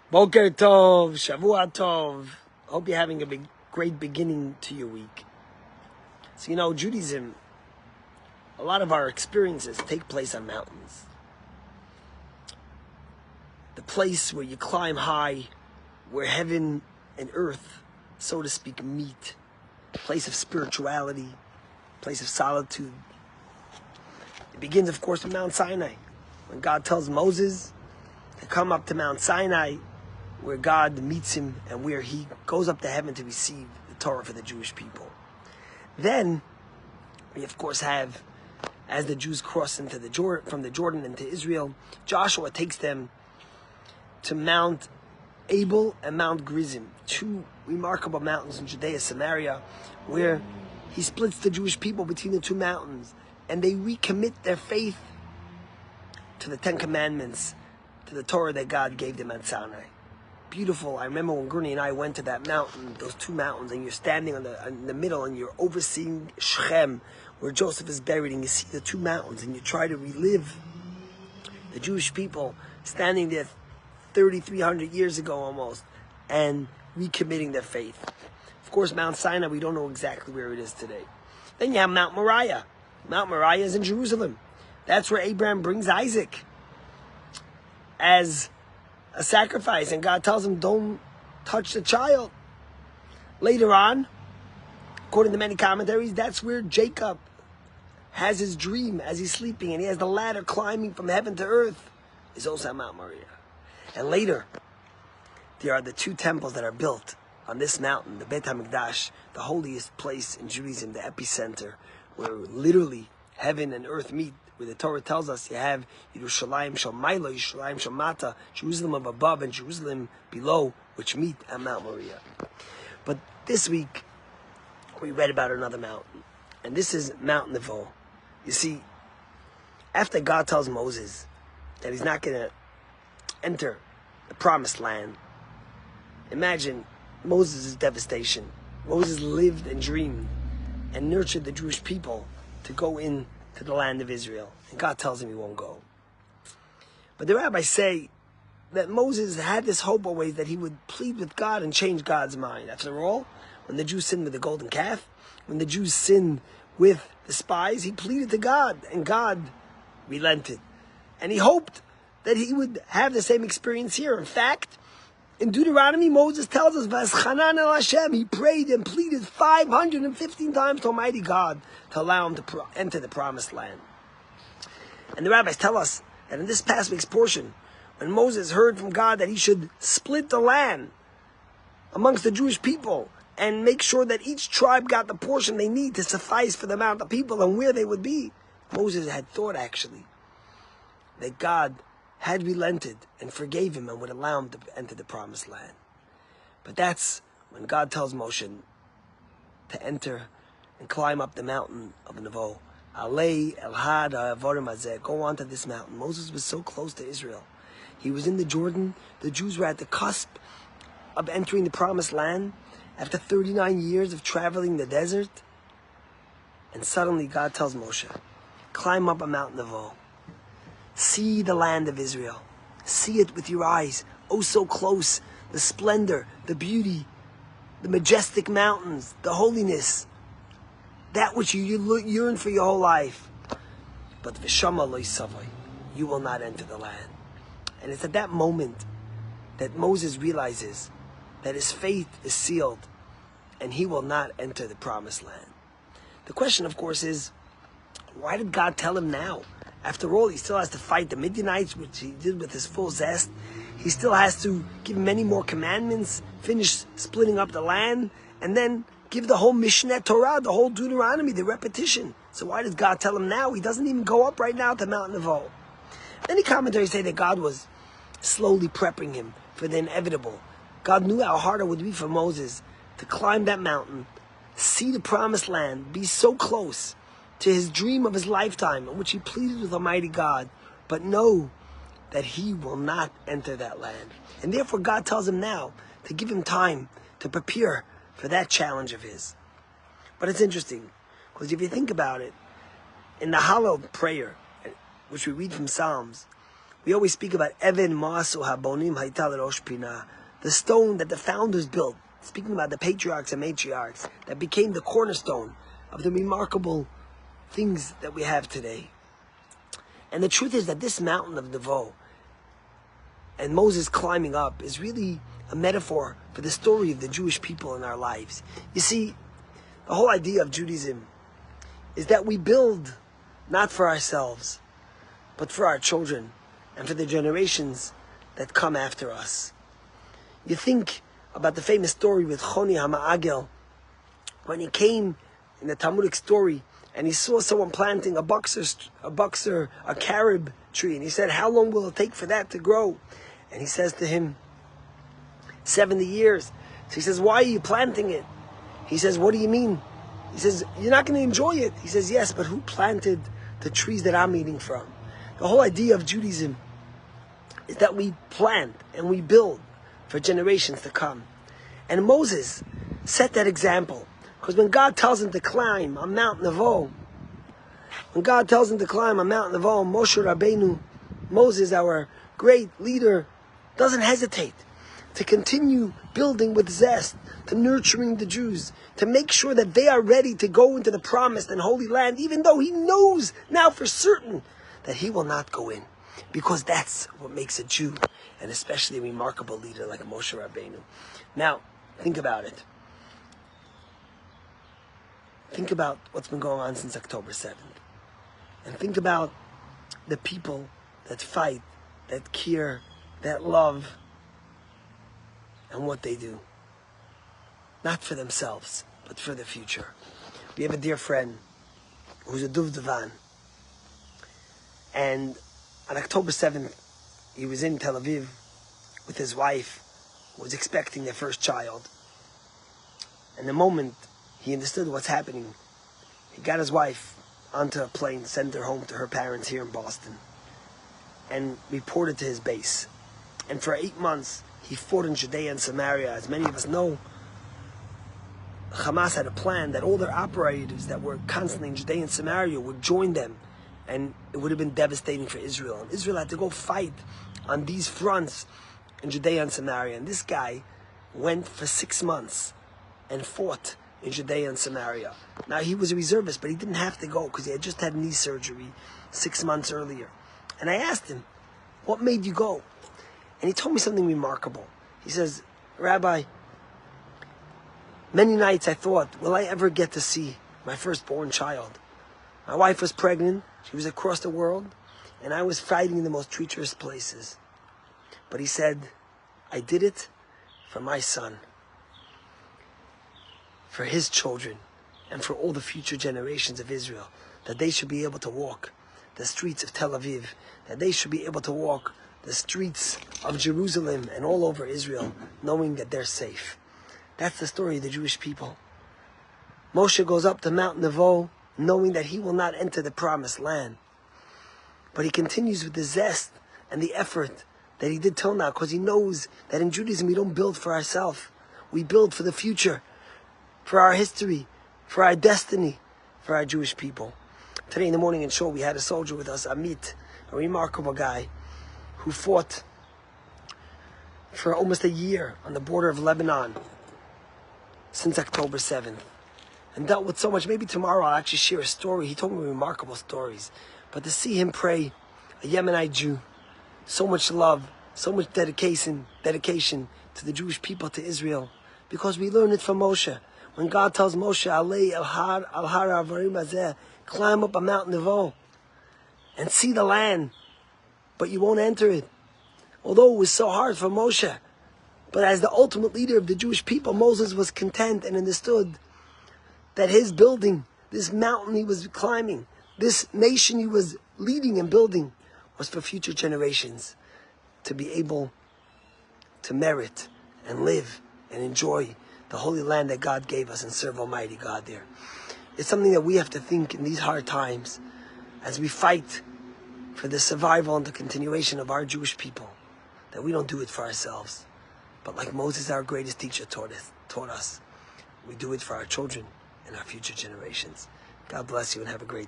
Boker Tov, Shavua Tov. Hope you're having a great beginning to your week. So, Judaism, a lot of our experiences take place on mountains. The place where you climb high, where heaven and earth, so to speak, meet. A place of spirituality, a place of solitude. It begins, of course, with Mount Sinai. When God tells Moses to come up to Mount Sinai, where God meets him and where he goes up to heaven to receive the Torah for the Jewish people. Then, we of course have, as the Jews cross into from the Jordan into Israel, Joshua takes them to Mount Abel and Mount Gerizim, two remarkable mountains in Judea, Samaria, where he splits the Jewish people between the two mountains, and they recommit their faith to the Ten Commandments, to the Torah that God gave them at Sinai. Beautiful. I remember when Gurney and I went to that mountain, those two mountains, and you're standing in the middle and you're overseeing Shechem, where Joseph is buried, and you see the two mountains, and you try to relive the Jewish people standing there 3,300 years ago almost, and recommitting their faith. Of course, Mount Sinai, we don't know exactly where it is today. Then you have Mount Moriah. Mount Moriah is in Jerusalem. That's where Abraham brings Isaac as a sacrifice, and God tells him, don't touch the child. Later on, according to many commentaries, that's where Jacob has his dream as he's sleeping, and he has the ladder climbing from heaven to earth. It's also at Mount Moriah. And later, there are the two temples that are built on this mountain, the Beit HaMikdash, the holiest place in Judaism, the epicenter, where literally heaven and earth meet, where the Torah tells us you have Yerushalayim Shel Maila, Yerushalayim Shel Mata, Jerusalem of above and Jerusalem below, which meet at Mount Moriah. But this week, we read about another mountain, and this is Mount Nebo. You see, after God tells Moses that he's not going to enter the promised land, imagine Moses' devastation. Moses lived and dreamed and nurtured the Jewish people to go in to the land of Israel, and God tells him he won't go. But the rabbis say that Moses had this hope always that he would plead with God and change God's mind. After all, when the Jews sinned with the golden calf, when the Jews sinned with the spies, he pleaded to God, and God relented. And he hoped that he would have the same experience here. In fact, in Deuteronomy, Moses tells us, V'aschanan el Hashem, he prayed and pleaded 515 times to Almighty God to allow him to enter the promised land. And the rabbis tell us that in this past week's portion, when Moses heard from God that he should split the land amongst the Jewish people and make sure that each tribe got the portion they need to suffice for the amount of people and where they would be, Moses had thought actually that God had relented and forgave him and would allow him to enter the promised land. But that's when God tells Moshe to enter and climb up the mountain of Nebo. Alei el had ha'avorim hazeh. Go on to this mountain. Moses was so close to Israel. He was in the Jordan. The Jews were at the cusp of entering the promised land after 39 years of traveling the desert. And suddenly God tells Moshe, climb up a Mount Nebo. See the land of Israel. See it with your eyes. Oh, so close. The splendor, the beauty, the majestic mountains, the holiness. That which you yearn for your whole life. But v'shama lo yisavai, you will not enter the land. And it's at that moment that Moses realizes that his fate is sealed and he will not enter the promised land. The question, of course, is, why did God tell him now? After all, he still has to fight the Midianites, which he did with his full zest. He still has to give many more commandments, finish splitting up the land, and then give the whole Mishneh Torah, the whole Deuteronomy, the repetition. So why does God tell him now? He doesn't even go up right now to Mount Nebo. Many commentaries say that God was slowly prepping him for the inevitable. God knew how hard it would be for Moses to climb that mountain, see the promised land, be so close to his dream of his lifetime, in which he pleaded with Almighty God, but know that he will not enter that land. And therefore God tells him now to give him time to prepare for that challenge of his. But it's interesting, because if you think about it, in the hallowed prayer, which we read from Psalms, We always speak about Even Ma'asu Habonim Hayta L'Rosh Pina, the stone that the founders built, speaking about the patriarchs and matriarchs, that became the cornerstone of the remarkable things that we have today. And the truth is that this mountain of Nevo and Moses climbing up is really a metaphor for the story of the Jewish people in our lives. You see, the whole idea of Judaism is that we build not for ourselves, but for our children and for the generations that come after us. You think about the famous story with Choni HaMa'agel, when he came in the Talmudic story and he saw someone planting a carob tree, and he said, how long will it take for that to grow? And he says to him, 70 years. So he says, why are you planting it? He says, what do you mean? He says, you're not going to enjoy it. He says, yes, but who planted the trees that I'm eating from? The whole idea of Judaism is that we plant and we build for generations to come. And Moses set that example. Because when God tells him to climb on Mount Nevo, Moshe Rabbeinu, Moses, our great leader, doesn't hesitate to continue building with zest, to nurturing the Jews, to make sure that they are ready to go into the promised and holy land, even though he knows now for certain that he will not go in. Because that's what makes a Jew, and especially a remarkable leader like Moshe Rabbeinu. Now, think about it. Think about what's been going on since October 7th. And think about the people that fight, that care, that love, and what they do. Not for themselves, but for the future. We have a dear friend who's a Duvdevan. And on October 7th, he was in Tel Aviv with his wife, who was expecting their first child. And the moment he understood what's happening, he got his wife onto a plane, sent her home to her parents here in Boston, and reported to his base. And for 8 months, he fought in Judea and Samaria. As many of us know, Hamas had a plan that all their operatives that were constantly in Judea and Samaria would join them, and it would have been devastating for Israel. And Israel had to go fight on these fronts in Judea and Samaria. And this guy went for 6 months and fought in Judea and Samaria. Now, he was a reservist, but he didn't have to go because he had just had knee surgery 6 months earlier. And I asked him, what made you go? And he told me something remarkable. He says, Rabbi, many nights I thought, will I ever get to see my firstborn child? My wife was pregnant, she was across the world, and I was fighting in the most treacherous places. But he said, I did it for my son, for his children, and for all the future generations of Israel, that they should be able to walk the streets of Tel Aviv, that they should be able to walk the streets of Jerusalem and all over Israel, knowing that they're safe. That's the story of the Jewish people. Moshe goes up to Mount Nevo, knowing that he will not enter the promised land. But he continues with the zest and the effort that he did till now, because he knows that in Judaism we don't build for ourselves. We build for the future, for our history, for our destiny, for our Jewish people. Today in the morning in Shul, we had a soldier with us, Amit, a remarkable guy, who fought for almost a year on the border of Lebanon since October 7th. And dealt with so much. Maybe tomorrow I'll actually share a story. He told me remarkable stories. But to see him pray, a Yemenite Jew, so much love, so much dedication to the Jewish people, to Israel, because we learn it from Moshe. When God tells Moshe, Alei al har avarim hazeh, climb up a Mount Nevo and see the land, but you won't enter it. Although it was so hard for Moshe, but as the ultimate leader of the Jewish people, Moses was content and understood that his building, this mountain he was climbing, this nation he was leading and building, was for future generations to be able to merit and live and enjoy the holy land that God gave us and serve Almighty God there. It's something that we have to think in these hard times as we fight for the survival and the continuation of our Jewish people, that we don't do it for ourselves, but like Moses, our greatest teacher, taught us, we do it for our children and our future generations. God bless you and have a great day.